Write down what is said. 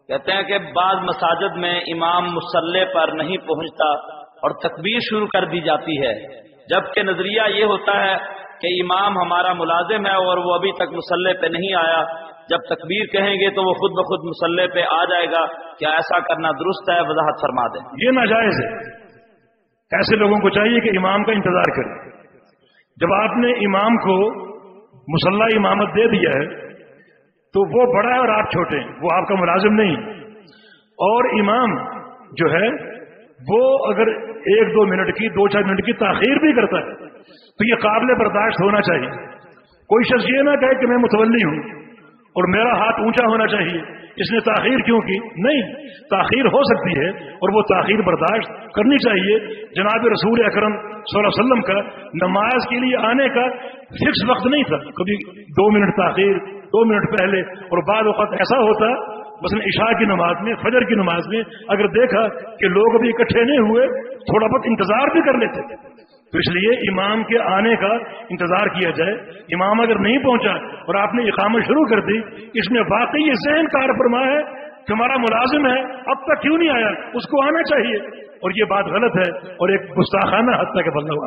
کہتے ہیں کہ بعض مساجد میں امام مصلی پر نہیں پہنچتا اور تکبیر شروع کر دی جاتی ہے، جبکہ نظریہ یہ ہوتا ہے کہ امام ہمارا ملازم ہے اور وہ ابھی تک مصلی پہ نہیں آیا، جب تکبیر کہیں گے تو وہ خود بخود مصلی پہ آ جائے گا، کیا ایسا کرنا درست ہے؟ وضاحت فرما دیں۔ یہ ناجائز ہے، ایسے لوگوں کو چاہیے کہ امام کا انتظار کریں۔ جب آپ نے امام کو مصلی امامت دے دیا ہے تو وہ بڑا ہے اور آپ چھوٹے ہیں، وہ آپ کا ملازم نہیں، اور امام جو ہے وہ اگر 1-2 منٹ کی 2-4 منٹ کی تاخیر بھی کرتا ہے تو یہ قابل برداشت ہونا چاہیے۔ کوئی شخص یہ نہ کہے کہ میں متولی ہوں اور میرا ہاتھ اونچا ہونا چاہیے، اس نے تاخیر کیوں کی؟ نہیں، تاخیر ہو سکتی ہے اور وہ تاخیر برداشت کرنی چاہیے۔ جناب رسول اکرم صلی اللہ علیہ وسلم کا نماز کے لیے آنے کا فکس وقت نہیں تھا، کبھی 2 منٹ تاخیر، 2 منٹ پہلے، اور بعض وقت ایسا ہوتا مثلا عشاء کی نماز میں، فجر کی نماز میں اگر دیکھا کہ لوگ ابھی اکٹھے نہیں ہوئے، تھوڑا بہت انتظار بھی کر لیتے۔ تو اس لیے امام کے آنے کا انتظار کیا جائے۔ امام اگر نہیں پہنچا اور آپ نے اقامت شروع کر دی، اس میں واقعی یہ ذہن کار فرما ہے کہ ہمارا ملازم ہے، اب تک کیوں نہیں آیا، اس کو آنا چاہیے، اور یہ بات غلط ہے اور ایک گستاخانہ حد تک بندہ